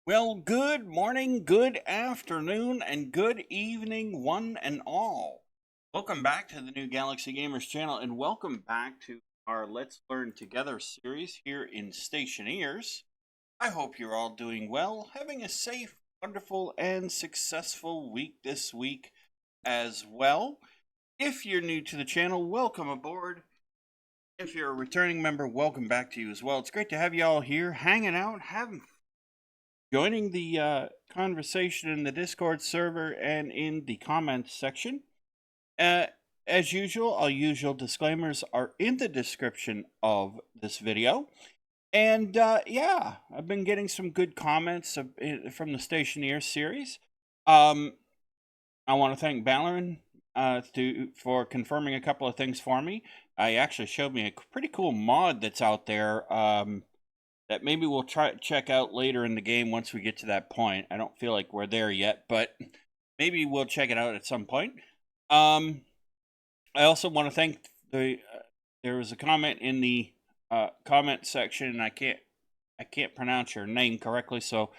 Well, good morning, good afternoon, and good evening, one and all. Welcome back to the New Galaxy Gamers channel, and welcome back to our Let's Learn Together series here in Stationeers. I hope you're all doing well, having a safe, wonderful, and successful week this week as well. If you're new to the channel, welcome aboard. If you're a returning member, welcome back to you as well. It's great to have you all here, hanging out, joining the conversation in the Discord server and in the comments section. As usual, all usual disclaimers are in the description of this video. And yeah, I've been getting some good comments from the Stationeers series. I want to thank Balarin for confirming a couple of things for me. He actually showed me a pretty cool mod that's out there. That maybe we'll check out later in the game once we get to that point. I don't feel like we're there yet, but maybe we'll check it out at some point. I also want to thank there was a comment in the comment section, and I can't pronounce your name correctly, so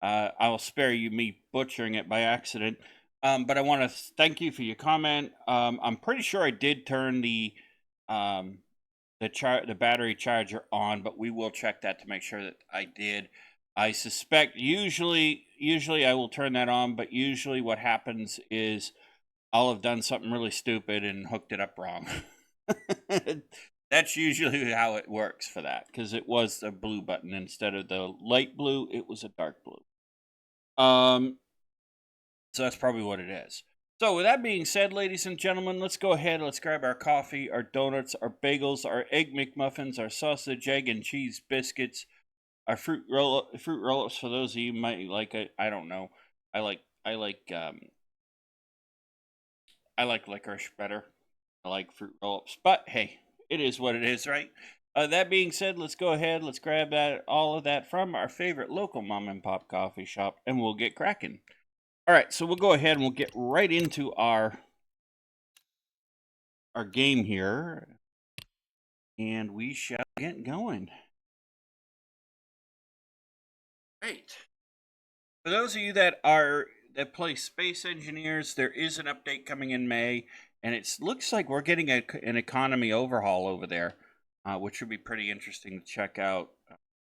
I will spare you me butchering it by accident. But I want to thank you for your comment. I'm pretty sure I did turn the battery charger on, but we will check that to make sure that I did. I suspect usually I will turn that on, but usually what happens is I'll have done something really stupid and hooked it up wrong. That's usually how it works for that, because it was the blue button instead of the light blue. It was a dark blue. So that's probably what it is. So with that being said, ladies and gentlemen, let's go ahead. Let's grab our coffee, our donuts, our bagels, our egg McMuffins, our sausage, egg, and cheese biscuits, our fruit roll-ups. For those of you who might like it, I don't know. I like licorice better. I like fruit roll-ups, but hey, it is what it is, right? That being said, let's go ahead. Let's grab all of that from our favorite local mom and pop coffee shop, and we'll get cracking. All right, so we'll go ahead and we'll get right into our game here, and we shall get going. Great. For those of you that play Space Engineers, there is an update coming in May, and it looks like we're getting an economy overhaul over there, which would be pretty interesting to check out.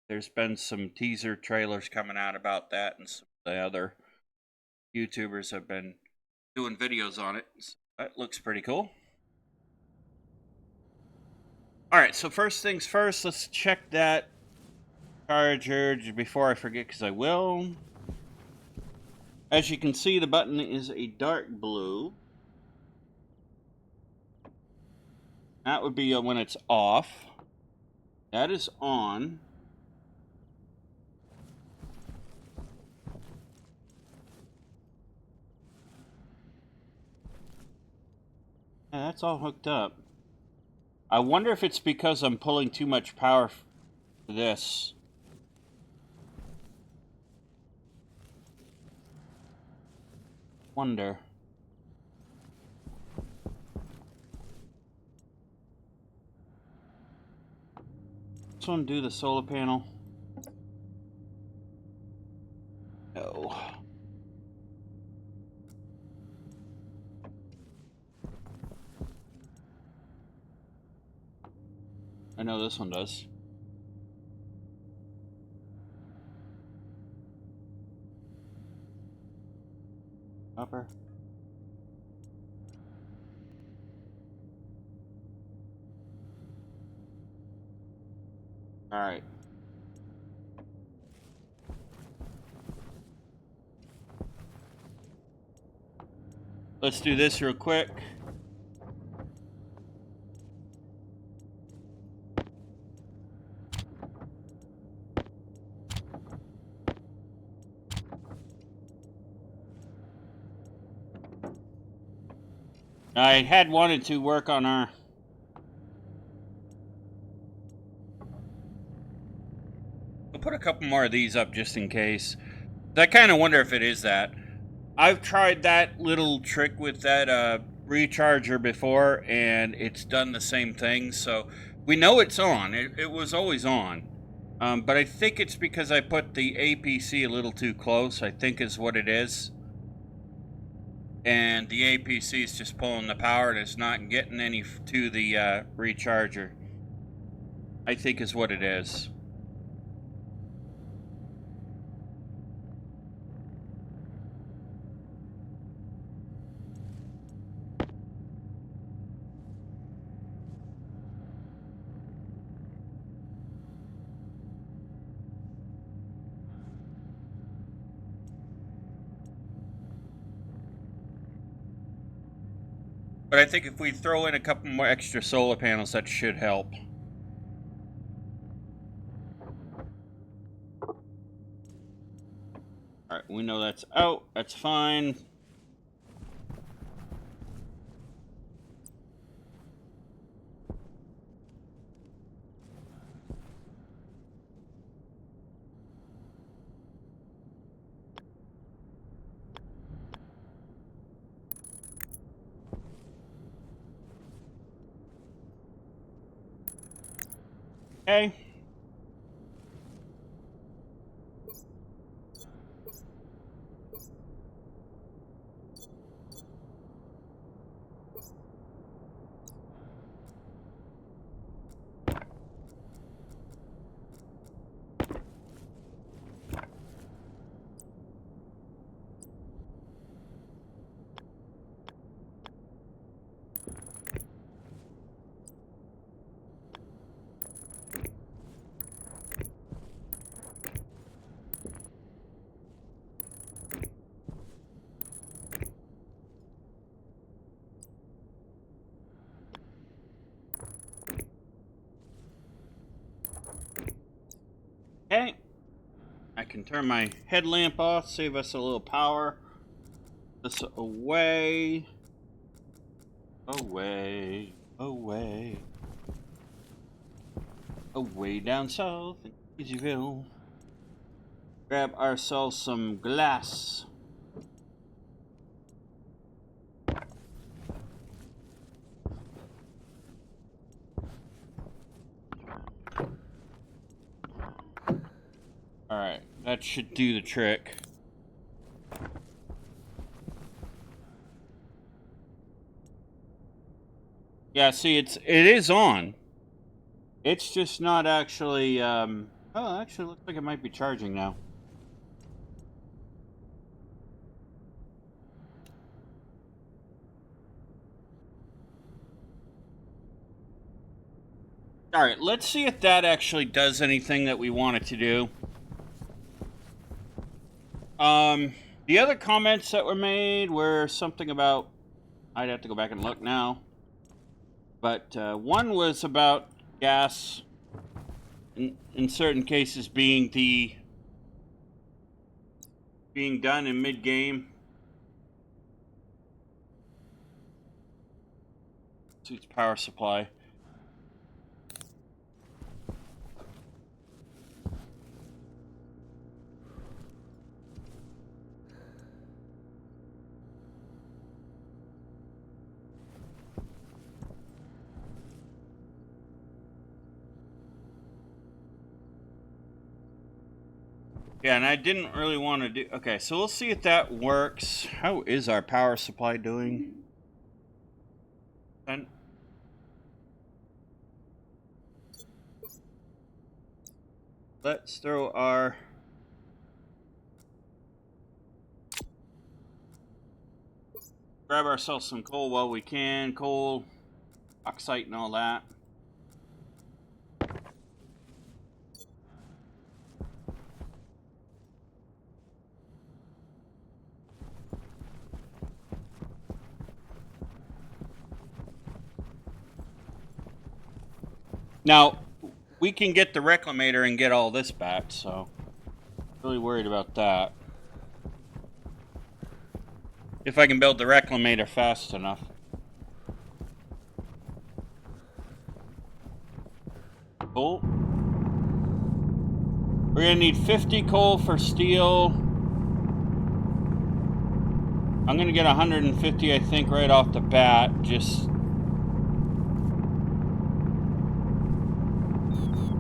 There's been some teaser trailers coming out about that, and some of the other YouTubers have been doing videos on it. So that looks pretty cool. All right, so first things first, let's check that charger before I forget, because I will. As you can see, the button is a dark blue. That would be when it's off. That is on. Yeah, that's all hooked up. I wonder if it's because I'm pulling too much power for this. Wonder. Let's undo the solar panel. No. I know this one does. Upper. All right. Let's do this real quick. I had wanted to work on our... I'll put a couple more of these up just in case. I kind of wonder if it is that. I've tried that little trick with that recharger before, and it's done the same thing. So we know it's on. It was always on. But I think it's because I put the APC a little too close, I think is what it is. And the APC is just pulling the power and it's not getting any to the recharger. I think is what it is. But I think if we throw in a couple more extra solar panels, that should help. Alright, we know that's out. That's fine. Okay. Okay. I can turn my headlamp off, save us a little power. This away. Away. Away. Away down south in Easyville. Grab ourselves some glass. Alright, that should do the trick. Yeah, see, it is on. It's just not actually, oh, actually looks like it might be charging now. Alright, let's see if that actually does anything that we want it to do. The other comments that were made were something about, I'd have to go back and look now, but one was about gas in certain cases being done in mid-game. Suits power supply. Yeah, and I didn't really want to do... Okay, so we'll see if that works. How is our power supply doing? And let's throw our... Grab ourselves some coal while we can. Coal, oxite, and all that. Now, we can get the reclamator and get all this back, so really worried about that. If I can build the reclamator fast enough. Coal. We're gonna need 50 coal for steel. I'm gonna get 150, I think, right off the bat, just...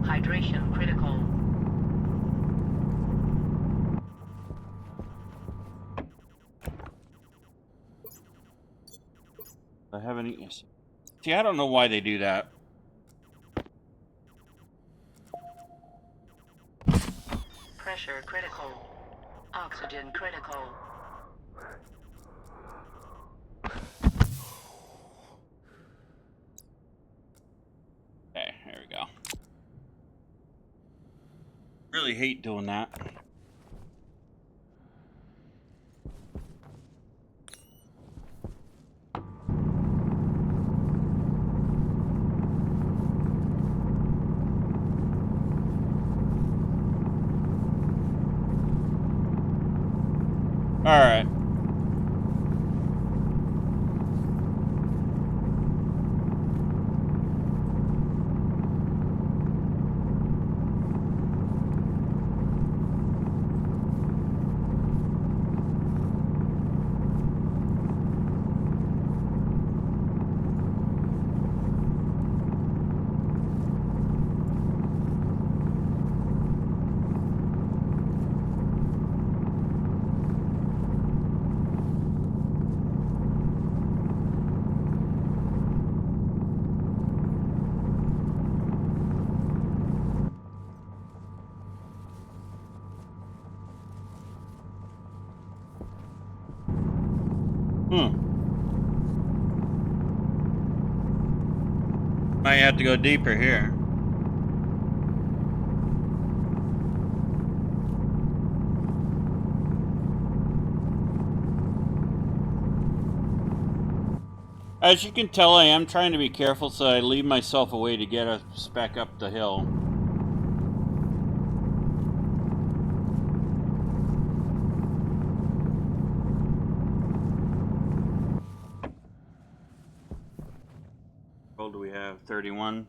Hydration critical. I have any. See, I don't know why they do that. Pressure critical. Oxygen critical. Okay, there we go. Really hate doing that. All right. Might have to go deeper here. As you can tell, I am trying to be careful, so I leave myself a way to get us back up the hill. What roll do we have? 31.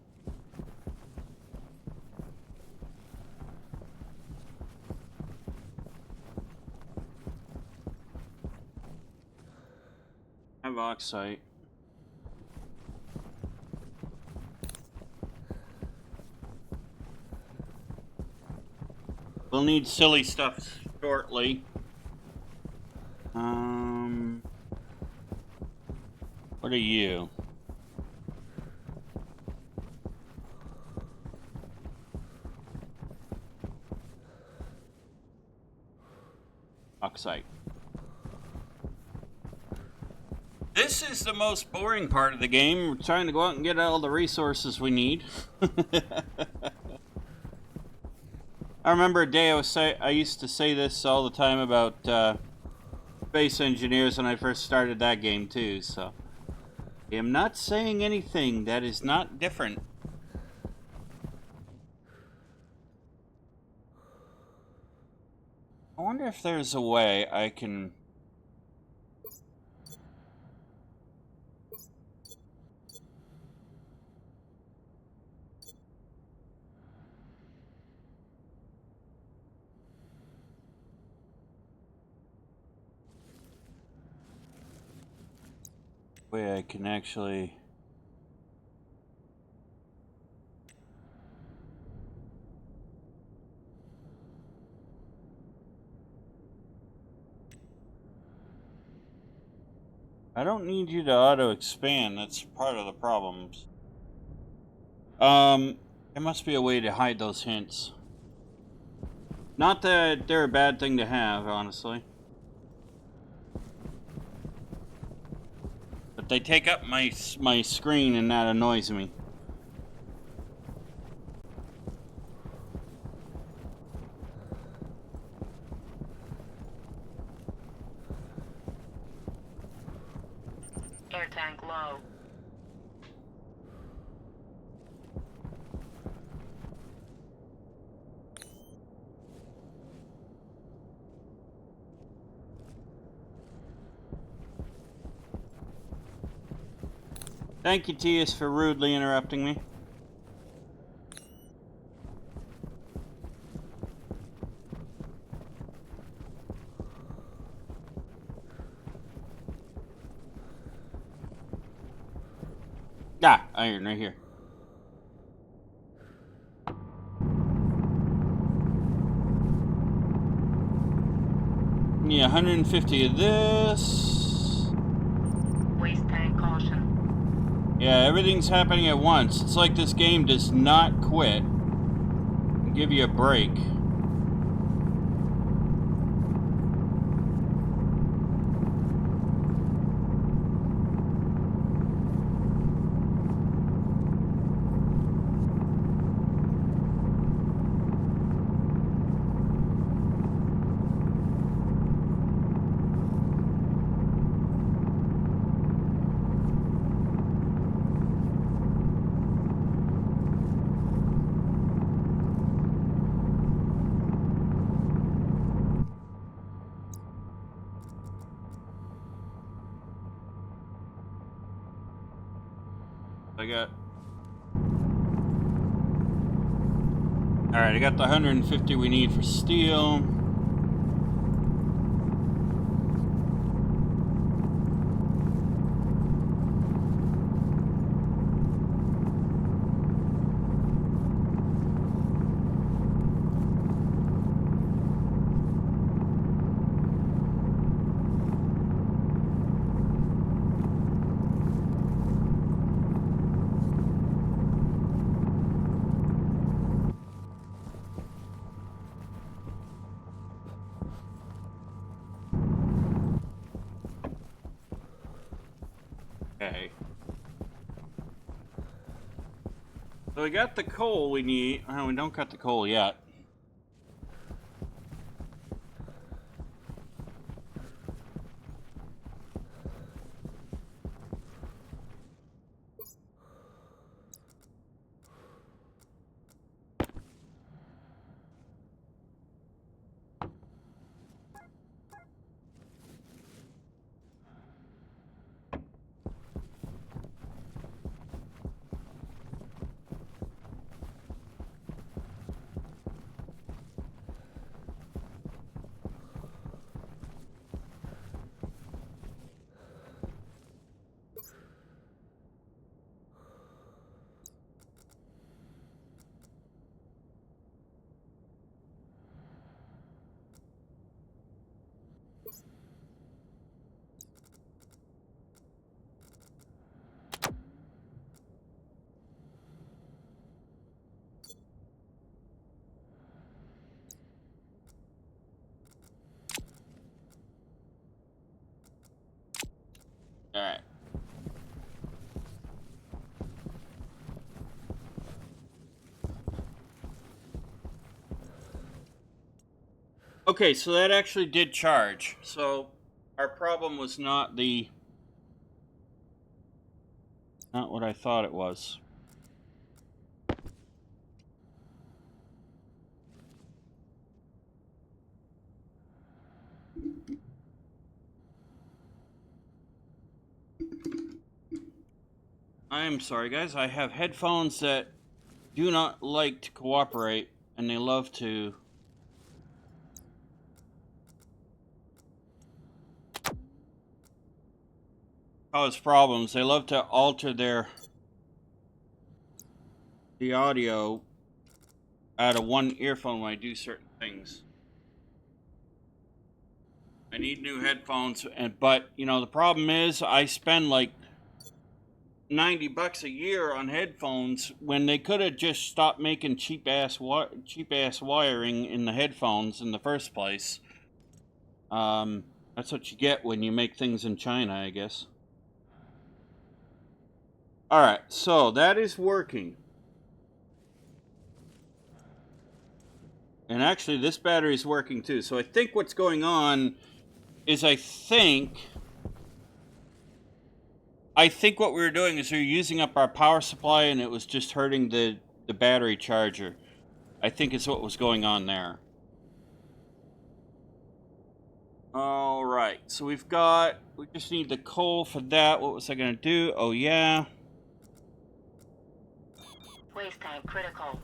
I have oxite. We'll need silly stuff shortly. What are you? Oxite. This is the most boring part of the game. We're trying to go out and get all the resources we need. I remember a day I used to say this all the time about Space Engineers when I first started that game too, so I am not saying anything that is not different. I wonder if there's a way I can... way I can actually... I don't need you to auto-expand, that's part of the problems. There must be a way to hide those hints. Not that they're a bad thing to have, honestly. But they take up my screen and that annoys me. Air tank low. Thank you, Tias, for rudely interrupting me. Ah, iron right here. Yeah, 150 of this. Waste tank caution. Yeah, everything's happening at once. It's like this game does not quit and give you a break. Alright, I got the 150 we need for steel. Okay. So we got the coal we need. Oh, we don't got the coal yet. Alright. Okay, so that actually did charge. So our problem was not what I thought it was. I am sorry, guys. I have headphones that do not like to cooperate, and they love to cause problems. They love to alter the audio out of one earphone when I do certain things. I need new headphones, but you know the problem is I spend like $90 a year on headphones when they could have just stopped making cheap ass wiring in the headphones in the first place. That's what you get when you make things in China, I guess. All right, so that is working. And actually, this battery is working too. So I think what's going on is I think what we were doing is we were using up our power supply and it was just hurting the battery charger. I think it's what was going on there. All right, so we just need the coal for that. What was I going to do? Oh, yeah. Waste tank critical.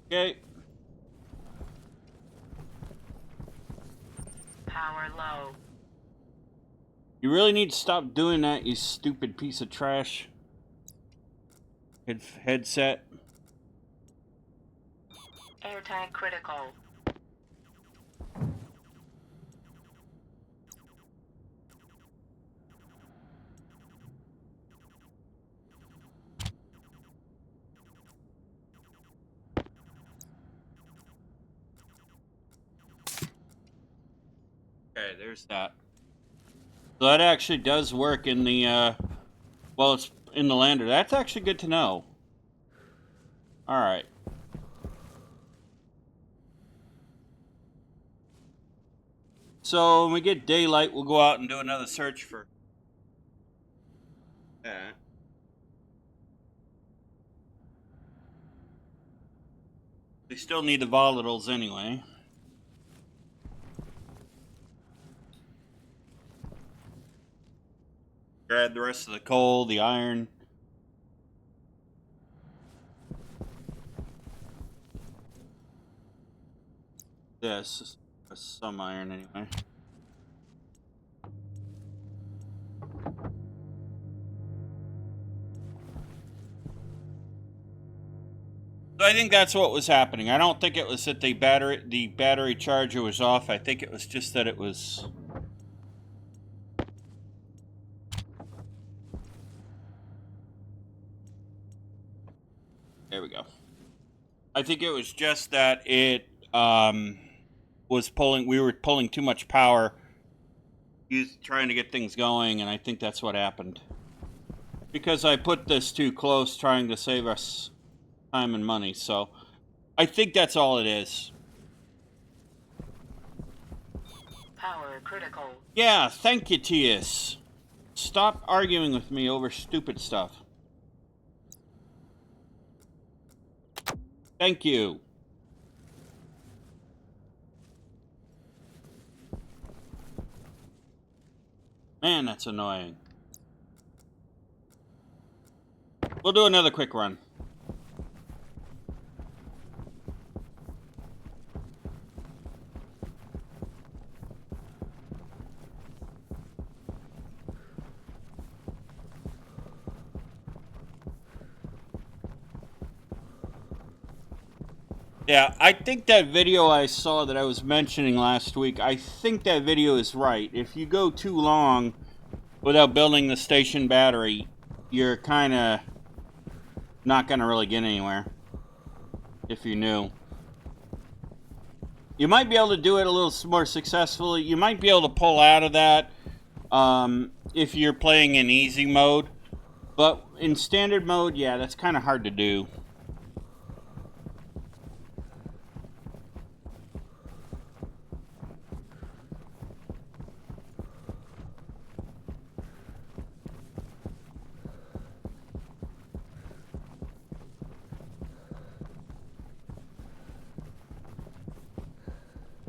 Okay. Power low. You really need to stop doing that, you stupid piece of trash. Headset. Airtime critical. Okay, there's that. So that actually does work in the, well, it's in the lander. That's actually good to know. Alright. So when we get daylight, we'll go out and do another search for that. They still need the volatiles anyway. Grab the rest of the coal, the iron. This is some iron anyway. So I think that's what was happening. I don't think it was that the battery charger was off. I think it was just that it was. There we go. I think it was just that it was pulling. We were pulling too much power, trying to get things going, and I think that's what happened. Because I put this too close, trying to save us time and money. So I think that's all it is. Power critical. Yeah, thank you, T.S. Stop arguing with me over stupid stuff. Thank you. Man, that's annoying. We'll do another quick run. Yeah, I think that video I saw that I was mentioning last week, I think that video is right. If you go too long without building the station battery, you're kind of not going to really get anywhere. If you knew. You might be able to do it a little more successfully. You might be able to pull out of that if you're playing in easy mode. But in standard mode, yeah, that's kind of hard to do.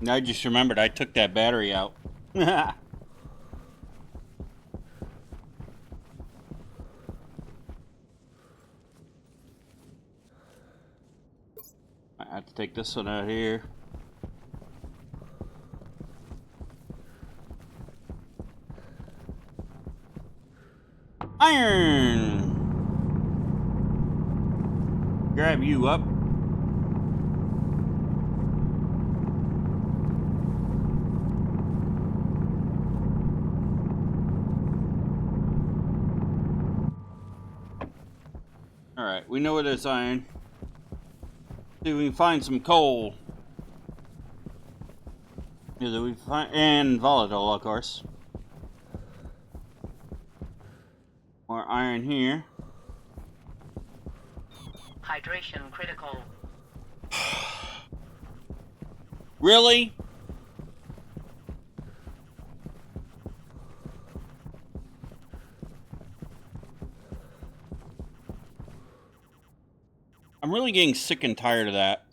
I just remembered I took that battery out. I have to take this one out here. Iron! Grab you up. Alright, we know where there's iron. See if we can find some coal. Either we find, and volatile, of course. More iron here. Hydration critical. Really? I'm really getting sick and tired of that.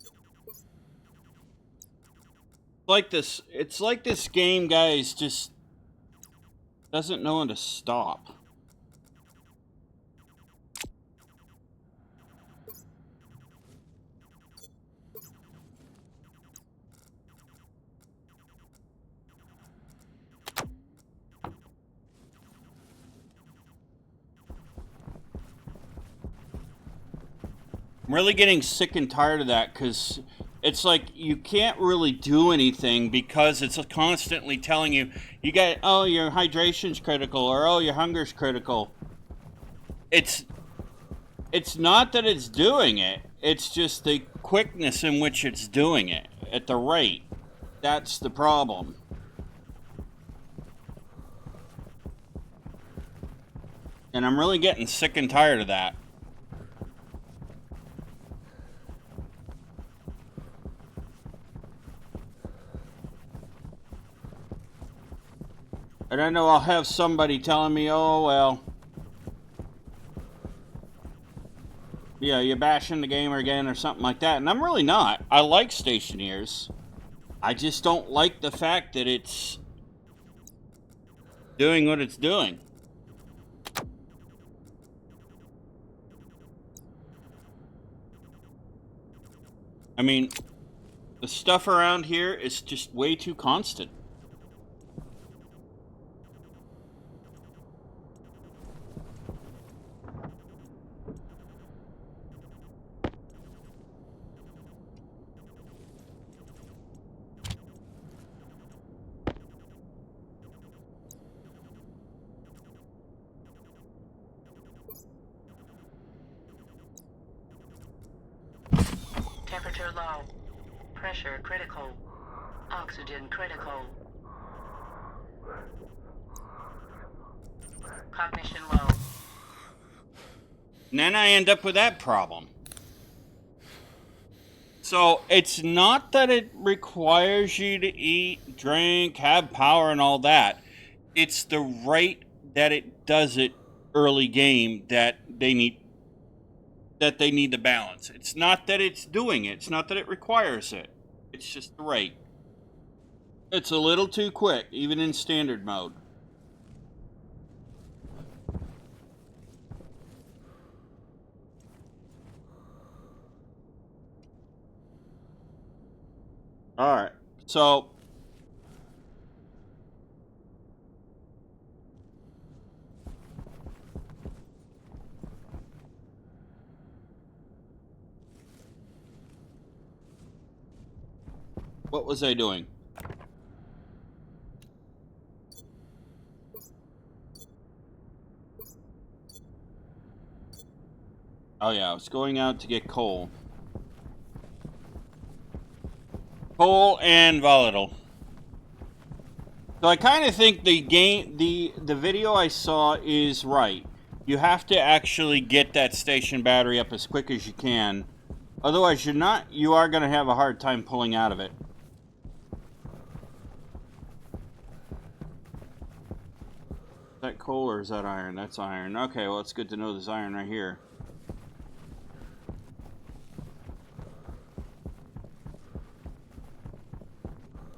It's like this game, guys, just doesn't know when to stop. really getting sick and tired of that, because it's like you can't really do anything because it's constantly telling you, oh, your hydration's critical, or oh, your hunger's critical. It's not that it's doing it, it's just the quickness in which it's doing it at the rate. That's the problem. And I'm really getting sick and tired of that. And I know I'll have somebody telling me, oh, well, yeah, you're bashing the gamer again or something like that. And I'm really not. I like Stationeers. I just don't like the fact that it's doing what it's doing. I mean, the stuff around here is just way too constant. Temperature low. Pressure critical. Oxygen critical. Cognition low. And then I end up with that problem. So it's not that it requires you to eat, drink, have power and all that. It's the rate that it does it early game that they need the balance. It's not that it's doing it. It's not that it requires it. It's just the rate. It's a little too quick, even in standard mode. Alright, so what was I doing? Oh yeah, I was going out to get coal. Coal and volatile. So I kind of think the video I saw is right. You have to actually get that station battery up as quick as you can. Otherwise you are going to have a hard time pulling out of it. Is that coal or is that iron? That's iron. Okay, well, it's good to know there's iron right here.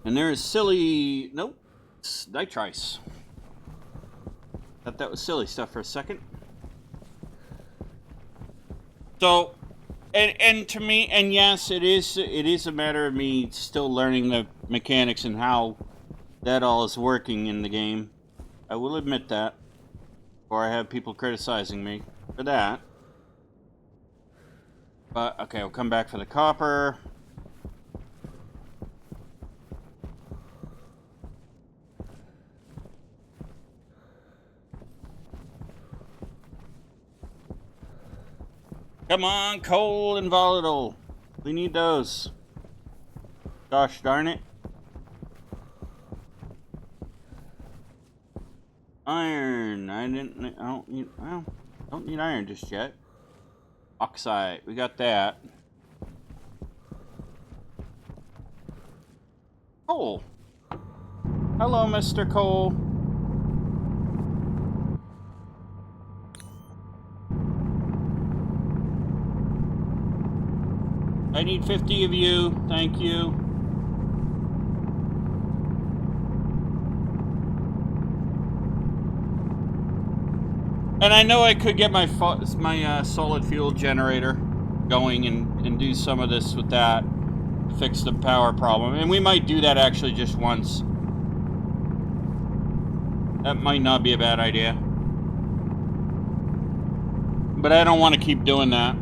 And there's silly... Nope. It's nitrice. Thought that was silly stuff for a second. So, and to me, and yes, it is a matter of me still learning the mechanics and how that all is working in the game. I will admit that. Or I have people criticizing me for that. But, okay, we'll come back for the copper. Come on, coal and volatile. We need those. Gosh darn it. Iron. I don't need iron just yet. Oxite. We got that. Coal. Hello, Mr. Coal. I need 50 of you. Thank you. And I know I could get my solid fuel generator going and do some of this with that. Fix the power problem. And we might do that actually just once. That might not be a bad idea. But I don't want to keep doing that.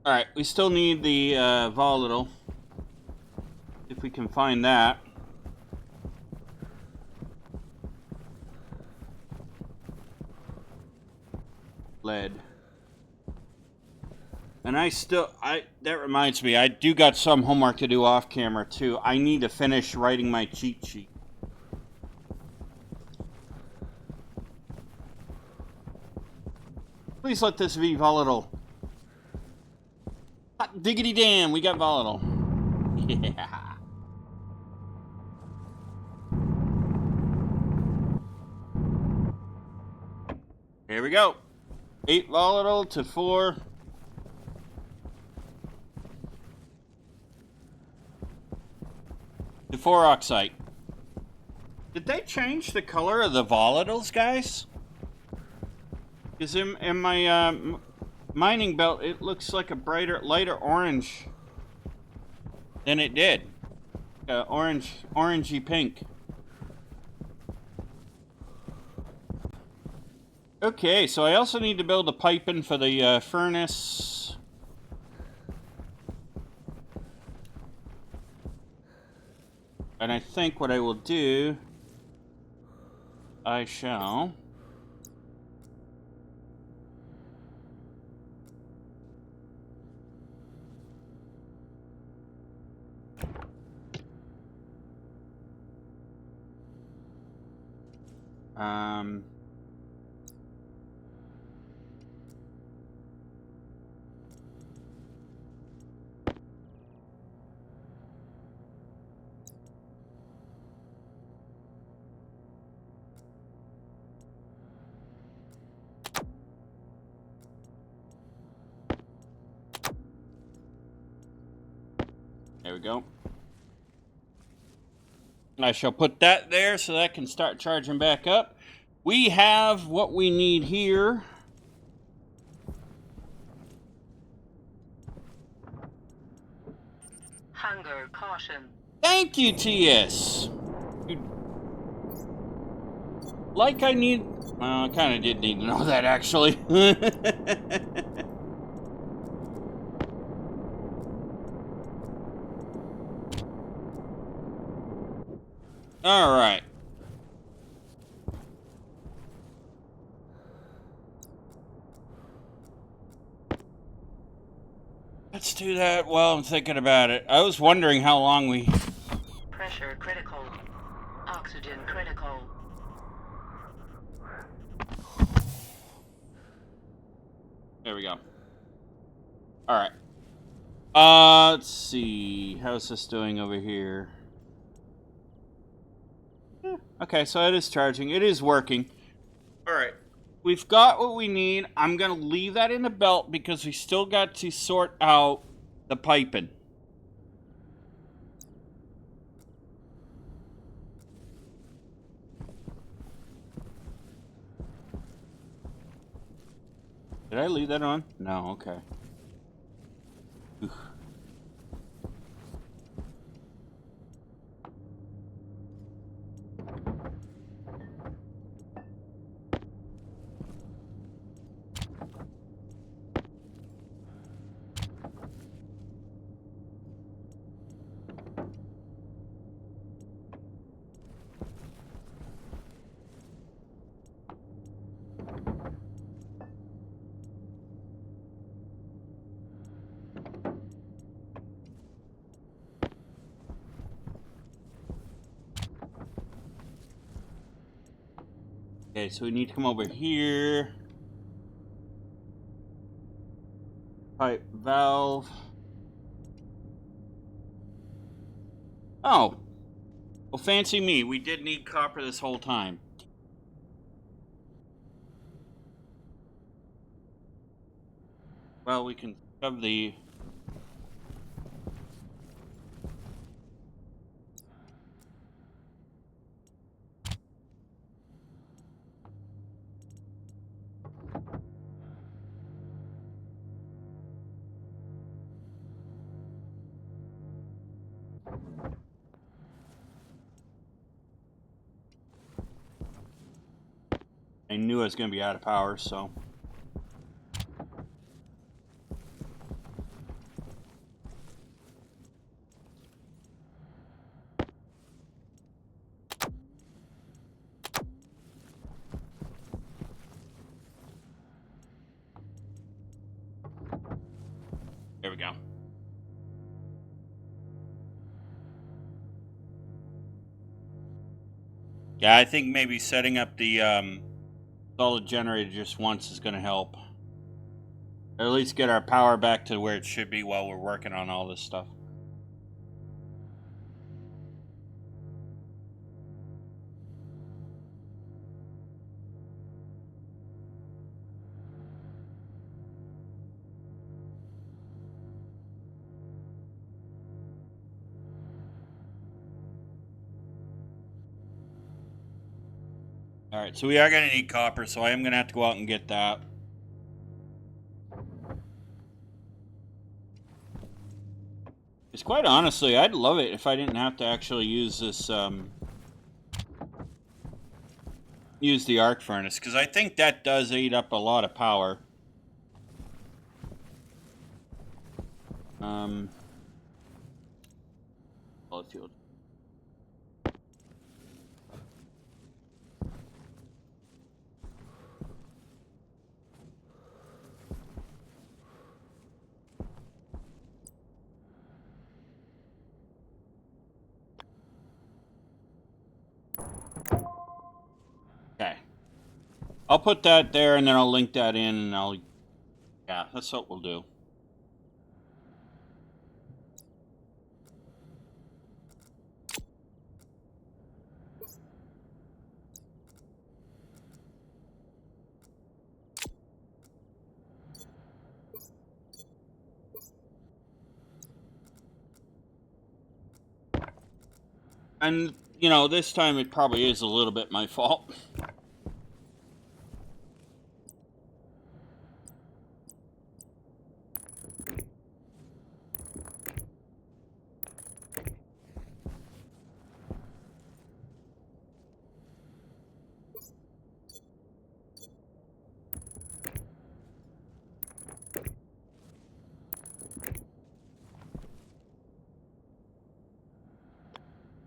Alright, we still need the volatile. If we can find that. Lead. And that reminds me, I do got some homework to do off camera too. I need to finish writing my cheat sheet. Please let this be volatile. Hot diggity damn, we got volatile. Yeah. Here we go. 8 volatile to 4. To 4 oxite. Did they change the color of the volatiles, guys? Because in my mining belt, it looks like a lighter orange than it did. Orangey pink. Okay, so I also need to build a piping for the furnace. And I think what I will do, I shall... There we go. I shall put that there so that can start charging back up. We have what we need here. Hunger caution. Thank you, TS. Like I need... Well, I kind of did need to know that, actually. All right. Let's do that while I'm thinking about it. I was wondering how long we... Pressure critical. Oxygen critical. There we go. All right. Let's see. How's this doing over here? Okay, so it is charging. It is working. All right. We've got what we need. I'm going to leave that in the belt because we still got to sort out the piping. Did I leave that on? No, okay. Oof. Okay, so we need to come over here. Pipe valve. Oh. Well, fancy me. We did need copper this whole time. Well, we can shove the... I knew I was going to be out of power, so... Yeah, I think maybe setting up the solid generator just once is going to help. Or at least get our power back to where it should be while we're working on all this stuff. Alright, so we are going to need copper, so I am going to have to go out and get that. Because quite honestly, I'd love it if I didn't have to actually use this, use the arc furnace, because I think that does eat up a lot of power. Volatile. Okay. I'll put that there, and then I'll link that in, and I'll... Yeah, that's what we'll do. And, you know, this time it probably is a little bit my fault.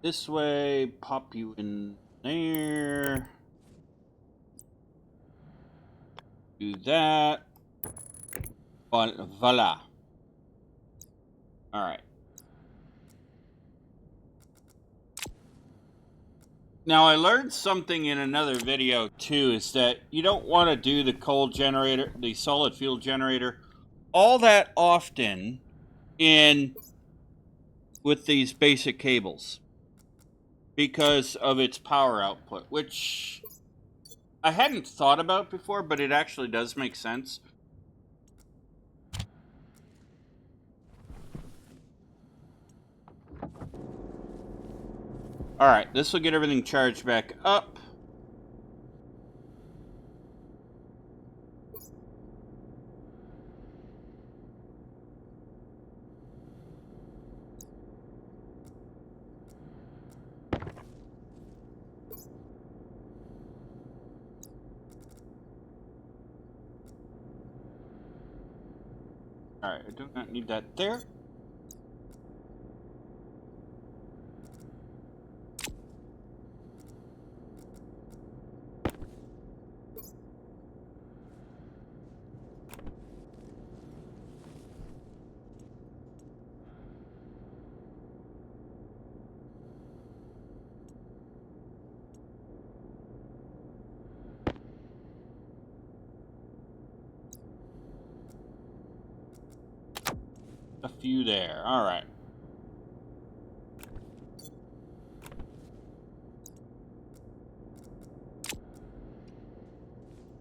This way, pop you in there. Do that. Voila. Alright. Now, I learned something in another video, too, is that you don't want to do the coal generator, the solid fuel generator, all that often in with these basic cables because of its power output, which I hadn't thought about before, but it actually does make sense. Alright, this will get everything charged back up. Alright, I do not need that there. A few there. Alright.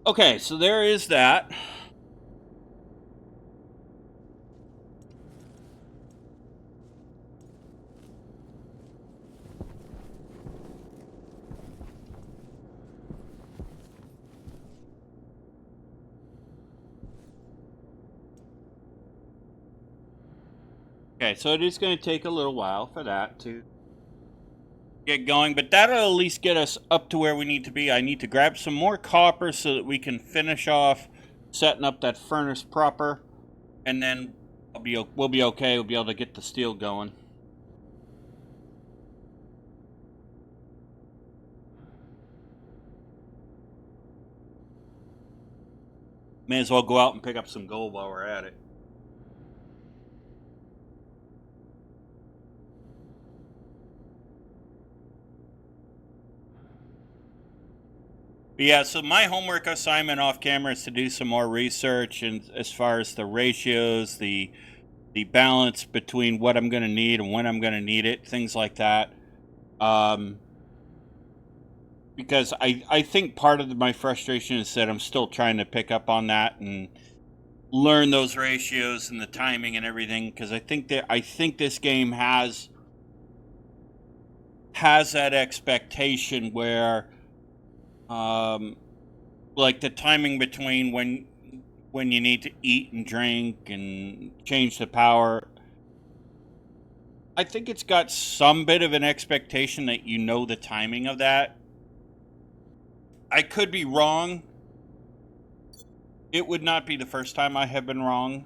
Okay, so there is that. Okay, so it is going to take a little while for that to get going, but that'll at least get us up to where we need to be. I need to grab some more copper so that we can finish off setting up that furnace proper, and then we'll be okay. We'll be able to get the steel going. May as well go out and pick up some gold while we're at it. But yeah, so my homework assignment off camera is to do some more research, and as far as the ratios, the balance between what I'm going to need and when I'm going to need it, things like that. Because I think part of my frustration is that I'm still trying to pick up on that and learn those ratios and the timing and everything. Because I think this game has that expectation where, like the timing between when you need to eat and drink and change the power. I think it's got some bit of an expectation that you know the timing of that. I could be wrong. It would not be the first time I have been wrong,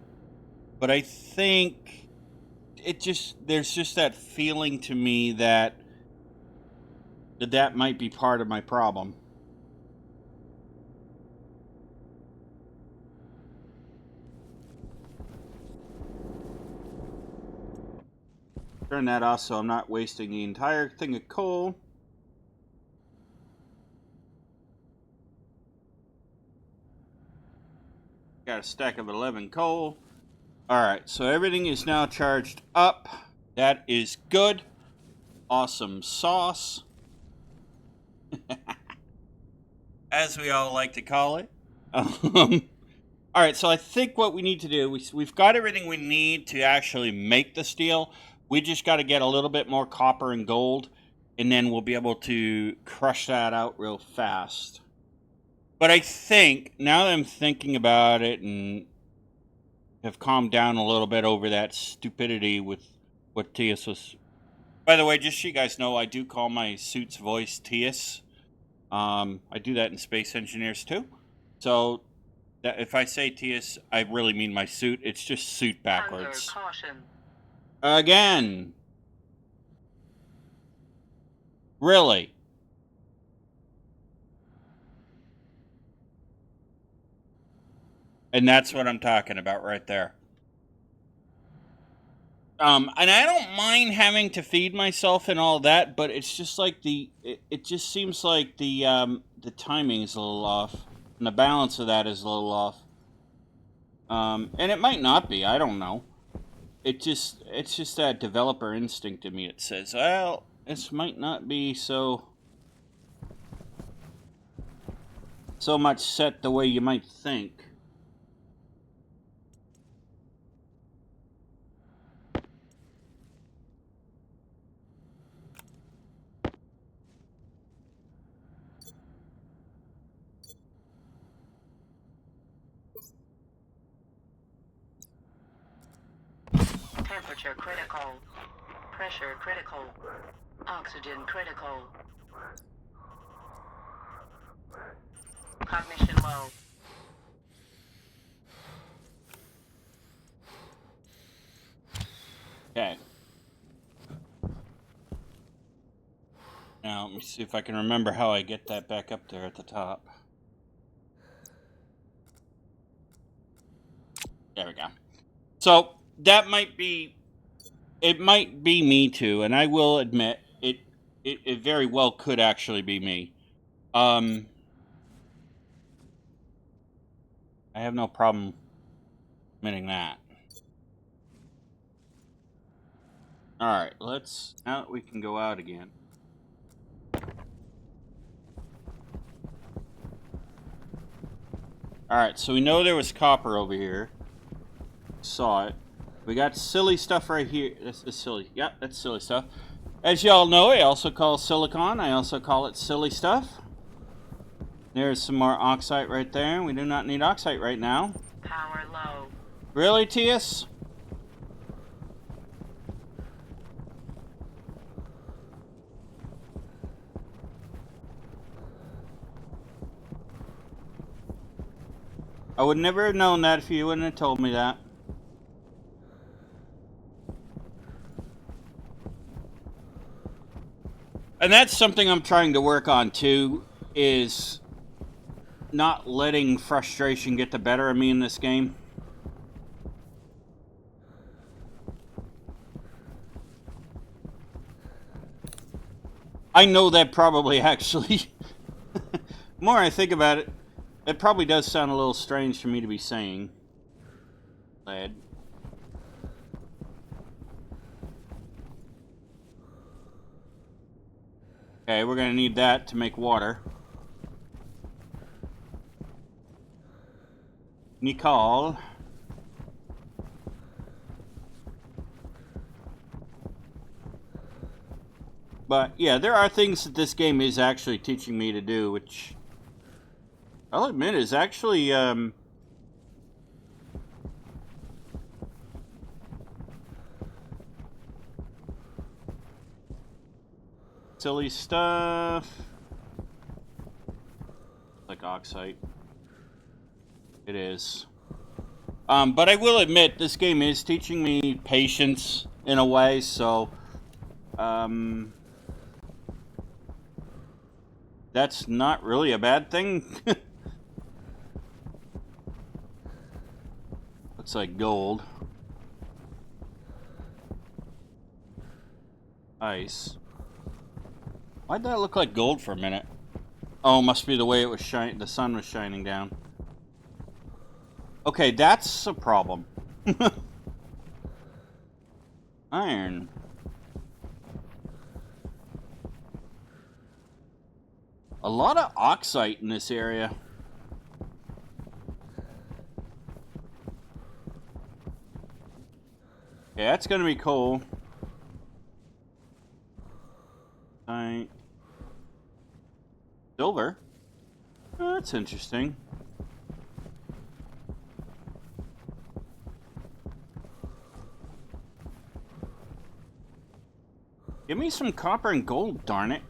but I think there's just that feeling to me that might be part of my problem. Turn that off so I'm not wasting the entire thing of coal. Got a stack of 11 coal. Alright, so everything is now charged up. That is good. Awesome sauce. As we all like to call it. Alright, so I think what we need to do, we've got everything we need to actually make the steel. We just got to get a little bit more copper and gold, and then we'll be able to crush that out real fast. But I think, now that I'm thinking about it and have calmed down a little bit over that stupidity with what Tias was... By the way, just so you guys know, I do call my suit's voice Tias. I do that in Space Engineers too. So that if I say Tias, I really mean my suit. It's just suit backwards. Under caution. Again. Really? And that's what I'm talking about right there. And I don't mind having to feed myself and all that, but it's just like it just seems like the timing is a little off, and the balance of that is a little off. And it might not be. I don't know. It's just that developer instinct in me. It says, well, this might not be so much set the way you might think. Temperature critical. Pressure critical. Oxygen critical. Cognition low. Okay. Now, let me see if I can remember how I get that back up there at the top. There we go. So, that might be... It might be me too, and I will admit, it very well could actually be me. I have no problem admitting that. Alright, now that we can go out again. Alright, so we know there was copper over here. Saw it. We got silly stuff right here. This is silly. Yep, that's silly stuff. As y'all know, I also call silicon. I also call it silly stuff. There's some more oxite right there. We do not need oxite right now. Power low. Really, Tias? I would never have known that if you wouldn't have told me that. And that's something I'm trying to work on too, is not letting frustration get the better of me in this game. I know that probably actually The more I think about it, it probably does sound a little strange for me to be saying. Lead. Okay, we're gonna need that to make water. Nicole. But yeah, there are things that this game is actually teaching me to do, which I'll admit is actually silly stuff. Like oxite. It is. But I will admit, this game is teaching me patience in a way, so that's not really a bad thing. Looks like gold. Ice. Why'd that look like gold for a minute? Oh, must be the way it was the sun was shining down. Okay, that's a problem. Iron. A lot of oxite in this area. Yeah, that's gonna be cool. Right. Silver. Oh, that's interesting. Give me some copper and gold, darn it.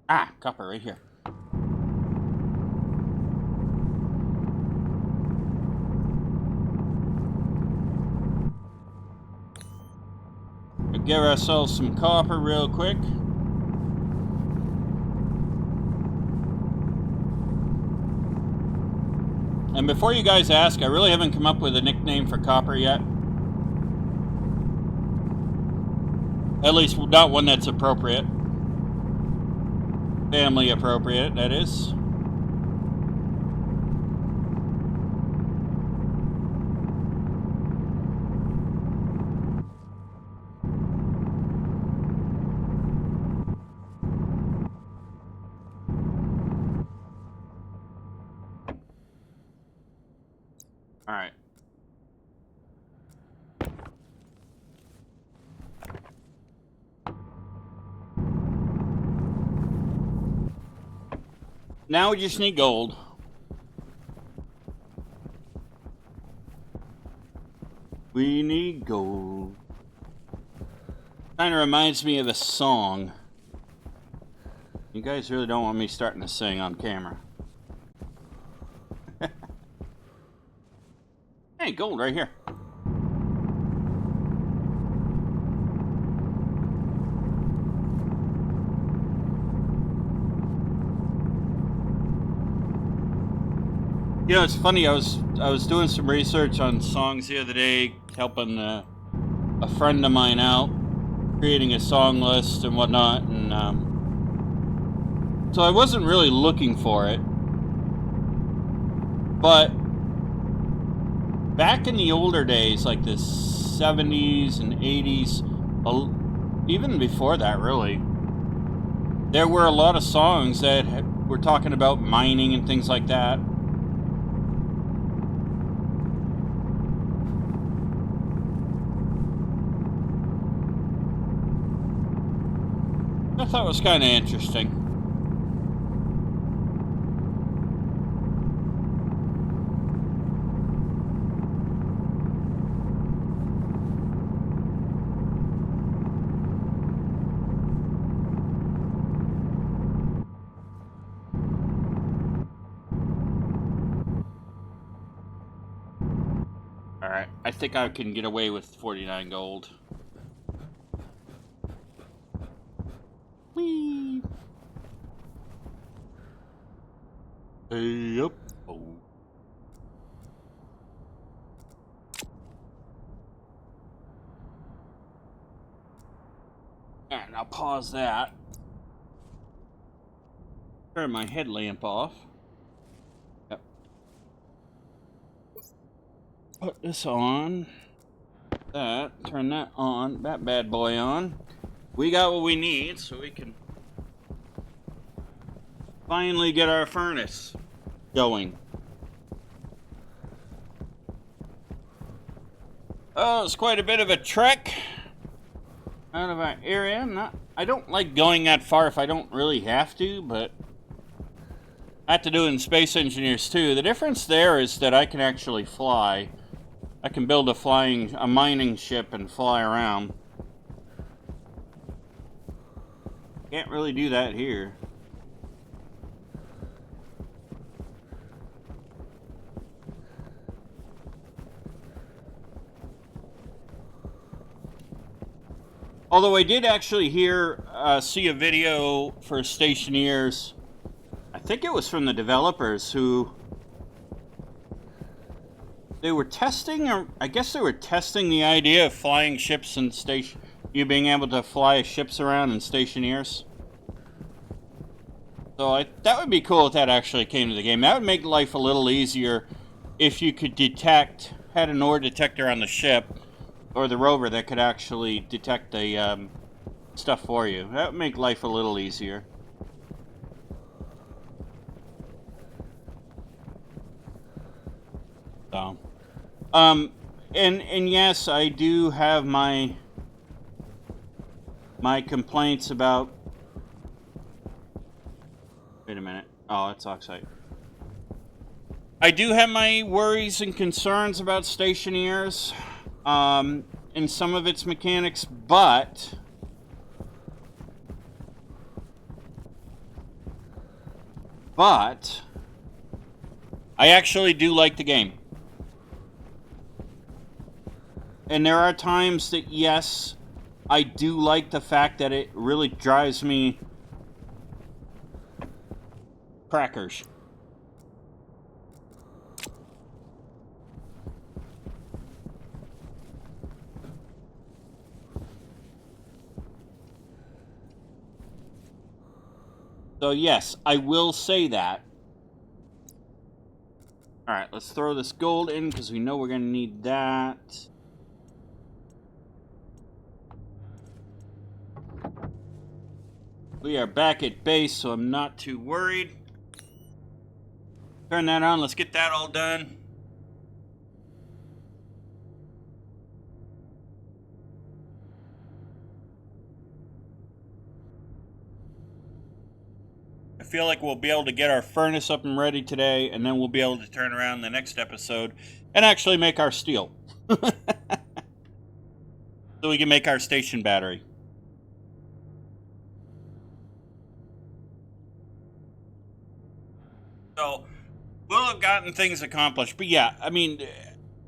Ah, copper right here. We'll give ourselves some copper real quick. And before you guys ask, I really haven't come up with a nickname for copper yet. At least not one that's appropriate. Family appropriate, that is. Alright. Now we just need gold. We need gold. Kind of reminds me of a song. You guys really don't want me starting to sing on camera. Hey, gold right here. You know, it's funny. I was doing some research on songs the other day, helping a friend of mine out, creating a song list and whatnot, and so I wasn't really looking for it. But back in the older days, like the 70s and 80s, even before that, really, there were a lot of songs that were talking about mining and things like that. I thought it was kind of interesting. Alright, I think I can get away with 49 gold. Whee! Hey up. Oh. Alright, now pause that. Turn my headlamp off. Yep. Put this on. Turn that on. That bad boy on. We got what we need, so we can finally get our furnace going. Oh, it's quite a bit of a trek out of our area. I don't like going that far if I don't really have to, but I have to do it in Space Engineers too. The difference there is that I can actually fly. I can build a mining ship and fly around. Can't really do that here. Although I did actually see a video for Stationeers. I think it was from the developers who they were testing, or I guess they were testing the idea of flying ships and you being able to fly ships around in Stationeers. So that would be cool if that actually came to the game. That would make life a little easier if you could had an ore detector on the ship or the rover that could actually detect the stuff for you. That would make life a little easier. So, and yes, I do have my complaints about. Wait a minute. Oh, it's oxite. I do have my worries and concerns about Stationeers, and some of its mechanics, but I actually do like the game. And there are times that, yes, I do like the fact that it really drives me crackers. So yes, I will say that. Alright, let's throw this gold in because we know we're going to need that. We are back at base, so I'm not too worried. Turn that on, let's get that all done. I feel like we'll be able to get our furnace up and ready today, and then we'll be able to turn around the next episode and actually make our steel. So we can make our station battery. So we'll have gotten things accomplished. But yeah, I mean,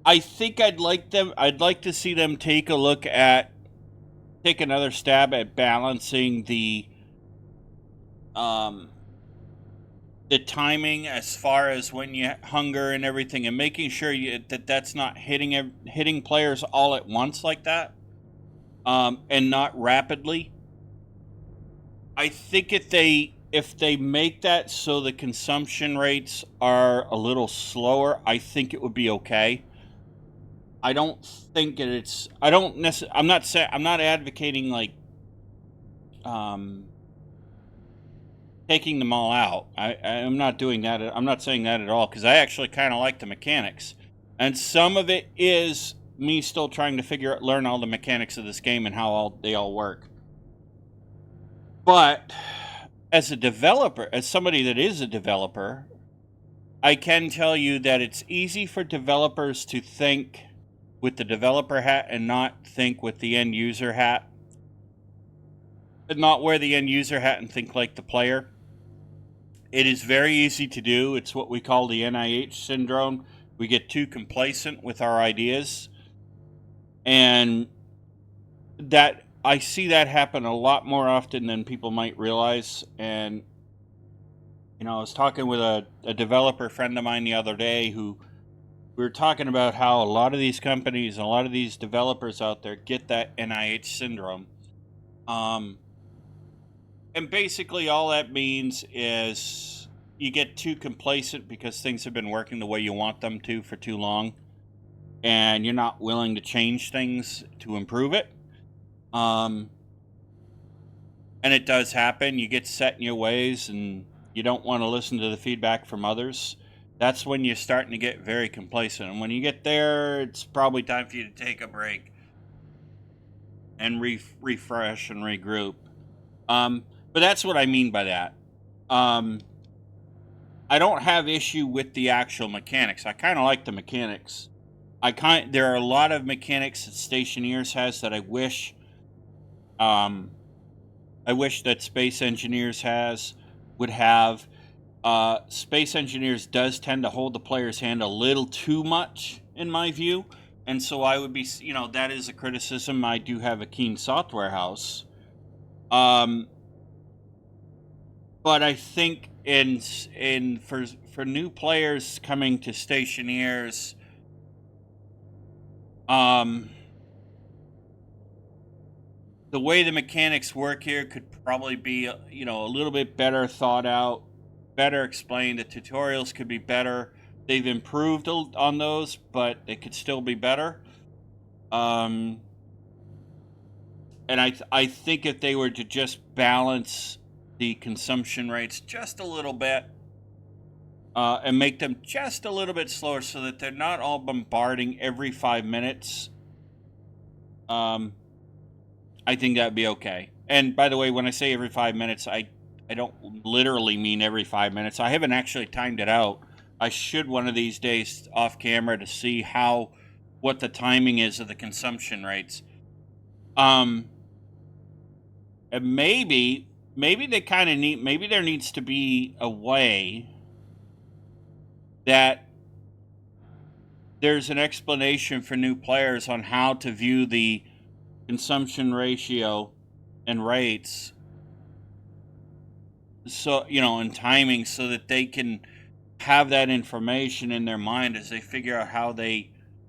I think I'd like to see them take another stab at balancing the timing as far as when you hunger and everything, and making sure that's not hitting players all at once like that, and not rapidly. I think if they make that so the consumption rates are a little slower, I think it would be okay. I don't think it's. I don't necessarily. I'm not advocating like taking them all out. I'm not doing that. I'm not saying that at all, because I actually kind of like the mechanics, and some of it is me still trying to learn all the mechanics of this game and how they all work. But as somebody that is a developer, I can tell you that it's easy for developers to think with the developer hat and not think with the end user hat. And not wear the end user hat and think like the player. It is very easy to do. It's what we call the NIH syndrome. We get too complacent with our ideas. And that I see that happen a lot more often than people might realize. And I was talking with a developer friend of mine the other day who we were talking about how a lot of these companies and a lot of these developers out there get that NIH syndrome. And basically all that means is you get too complacent because things have been working the way you want them to for too long, and you're not willing to change things to improve it. And it does happen. You get set in your ways and you don't want to listen to the feedback from others. That's when you're starting to get very complacent. And when you get there, it's probably time for you to take a break and refresh and regroup. But that's what I mean by that. I don't have issue with the actual mechanics. I kind of like the mechanics. There are a lot of mechanics that Stationeers has that I wish that Space Engineers would have. Space Engineers does tend to hold the player's hand a little too much, in my view, and so I would be, that is a criticism. I do have a keen software house, but I think for new players coming to Stationeers, the way the mechanics work here could probably be, a little bit better thought out, better explained. The tutorials could be better. They've improved on those, but they could still be better. And I think if they were to just balance the consumption rates just a little bit, and make them just a little bit slower so that they're not all bombarding every 5 minutes, I think that'd be okay. And by the way, when I say every 5 minutes, I don't literally mean every 5 minutes. I haven't actually timed it out. I should one of these days off camera to see what the timing is of the consumption rates. And maybe they kind of maybe there needs to be a way that there's an explanation for new players on how to view the consumption ratio and rates, so and timing, so that they can have that information in their mind as they figure out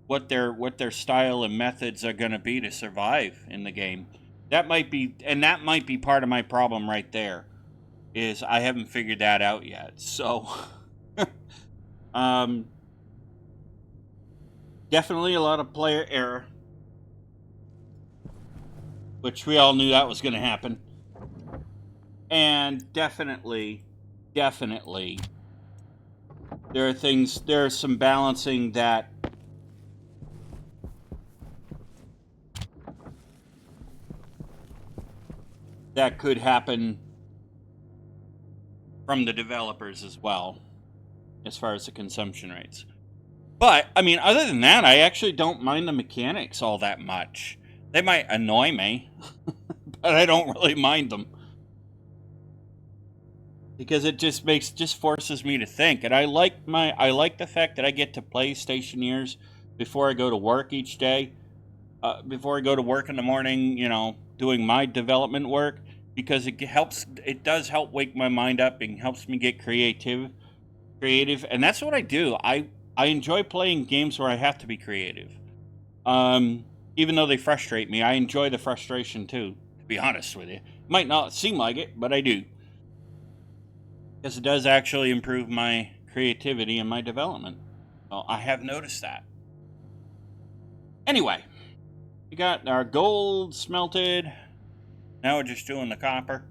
what their style and methods are going to be to survive in the game. That might be part of my problem right there, is I haven't figured that out yet. So definitely a lot of player error, which we all knew that was going to happen. And definitely, there are some balancing that could happen from the developers as well, as far as the consumption rates. But, I mean, other than that, I actually don't mind the mechanics all that much. They might annoy me, but I don't really mind them, because it just forces me to think. And I like the fact that I get to play Stationeers before I go to work each day. Before I go to work in the morning, doing my development work, because it does help wake my mind up and helps me get creative, and that's what I do. I enjoy playing games where I have to be creative. Even though they frustrate me, I enjoy the frustration too, to be honest with you. Might not seem like it, but I do. Because it does actually improve my creativity and my development. Well, I have noticed that. Anyway, we got our gold smelted. Now we're just doing the copper.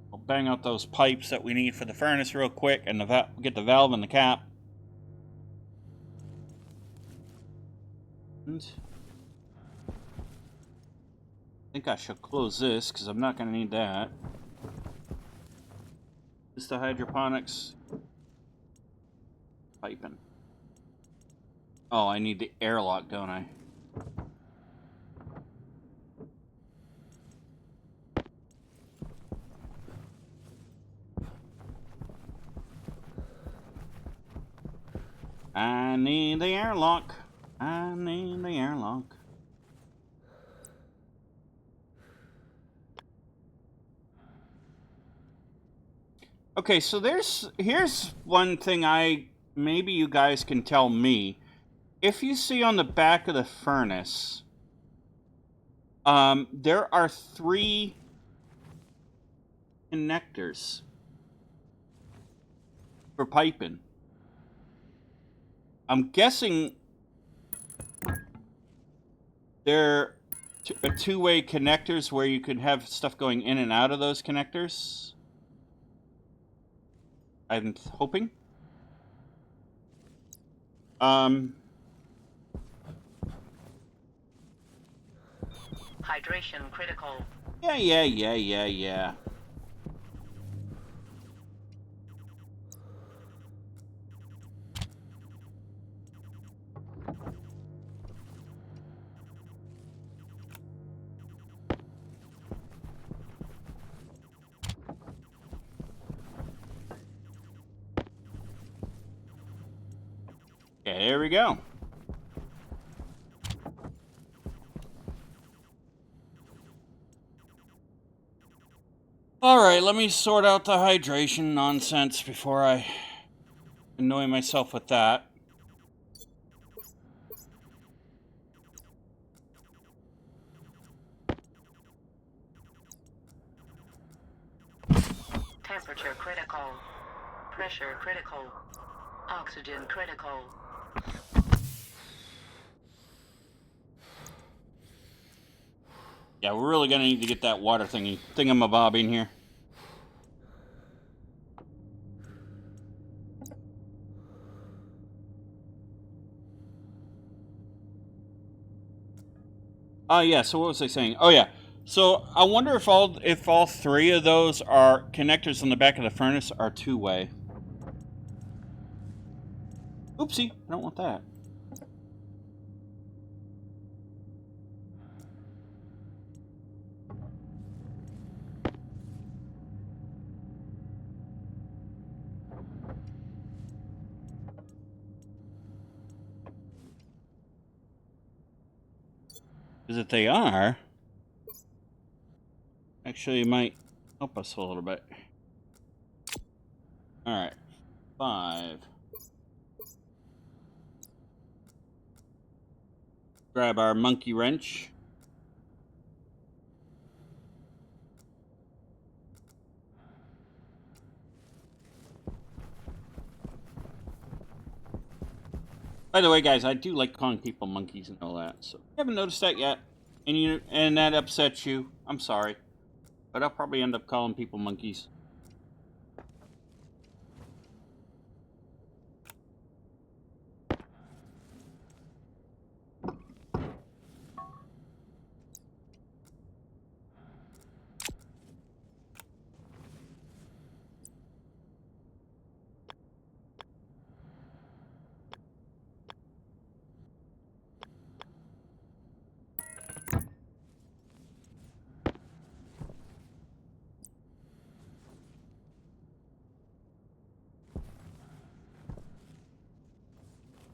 We'll bang out those pipes that we need for the furnace real quick, and get the valve and the cap. And I think I should close this, because I'm not going to need that. This is the hydroponics piping. Oh, I need the airlock, don't I? I need the airlock. I need the airlock. Okay, so here's one thing maybe you guys can tell me. If you see on the back of the furnace, there are 3 connectors for piping. I'm guessing they're two-way connectors where you could have stuff going in and out of those connectors. I'm hoping. Hydration critical. Yeah. Okay, there we go. Alright, let me sort out the hydration nonsense before I annoy myself with that. Temperature critical. Pressure critical. Oxygen critical. Yeah, we're really gonna need to get that water thingamabob in here. Yeah, so what was I saying? Oh yeah. So I wonder if all three of those are connectors on the back of the furnace are two-way. Oopsie, I don't want that. Because if they are, actually it might help us a little bit. Alright. 5. Grab our monkey wrench. By the way, guys, I do like calling people monkeys and all that. So if you haven't noticed that yet, and that upsets you, I'm sorry. But I'll probably end up calling people monkeys.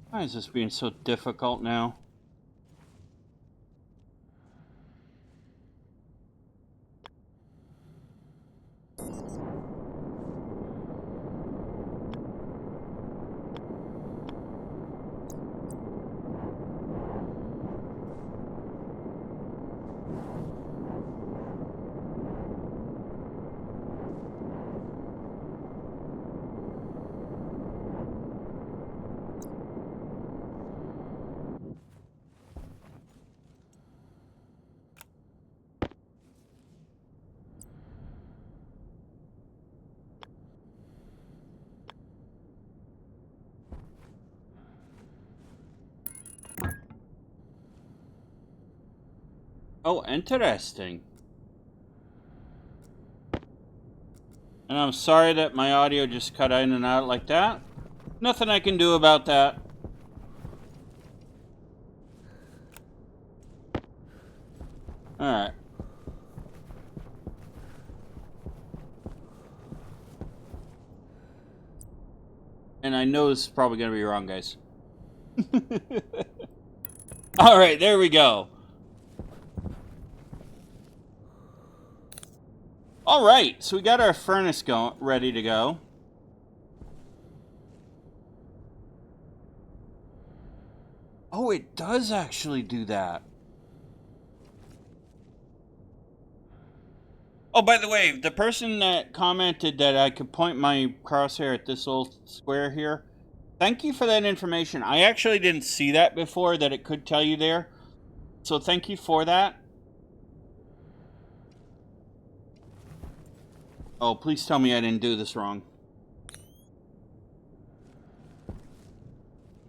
Why is this being so difficult now? Oh, interesting. And I'm sorry that my audio just cut in and out like that. Nothing I can do about that. Alright. And I know this is probably going to be wrong, guys. Alright, there we go. Alright, so we got our furnace ready to go. Oh, it does actually do that. Oh, by the way, the person that commented that I could point my crosshair at this little square here, thank you for that information. I actually didn't see that before, that it could tell you there. So thank you for that. Oh, please tell me I didn't do this wrong.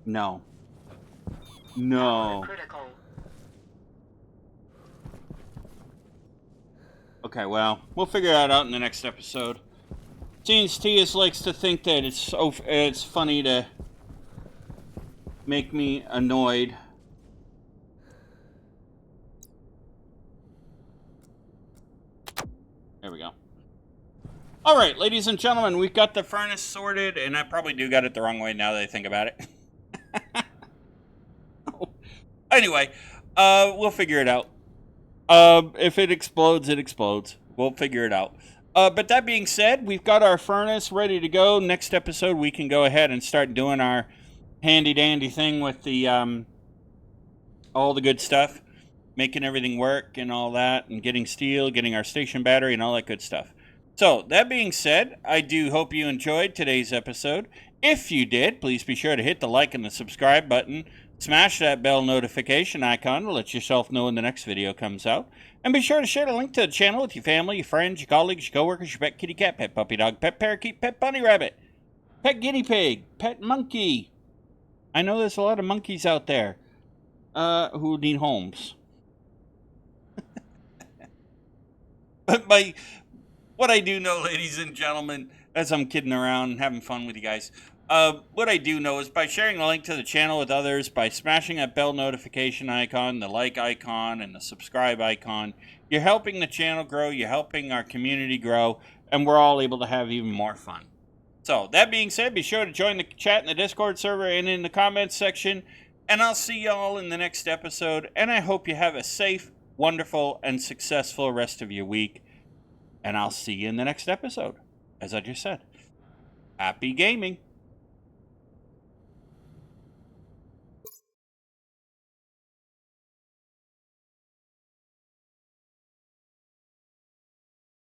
No. No. Critical. Okay, well, we'll figure that out in the next episode. Seems Tias likes to think that it's funny to make me annoyed. There we go. All right, ladies and gentlemen, we've got the furnace sorted, and I probably do got it the wrong way now that I think about it. Anyway, we'll figure it out. If it explodes, it explodes. We'll figure it out. But that being said, we've got our furnace ready to go. Next episode, we can go ahead and start doing our handy-dandy thing with the all the good stuff, making everything work and all that, and getting steel, getting our station battery, and all that good stuff. So, that being said, I do hope you enjoyed today's episode. If you did, please be sure to hit the like and the subscribe button. Smash that bell notification icon to let yourself know when the next video comes out. And be sure to share the link to the channel with your family, your friends, your colleagues, your coworkers, your pet kitty cat, pet puppy dog, pet parakeet, pet bunny rabbit, pet guinea pig, pet monkey. I know there's a lot of monkeys out there who need homes. But what I do know, ladies and gentlemen, as I'm kidding around and having fun with you guys, what I do know is by sharing the link to the channel with others, by smashing that bell notification icon, the like icon, and the subscribe icon, you're helping the channel grow, you're helping our community grow, and we're all able to have even more fun. So, that being said, be sure to join the chat in the Discord server and in the comments section, and I'll see y'all in the next episode, and I hope you have a safe, wonderful, and successful rest of your week. And I'll see you in the next episode, as I just said. Happy gaming!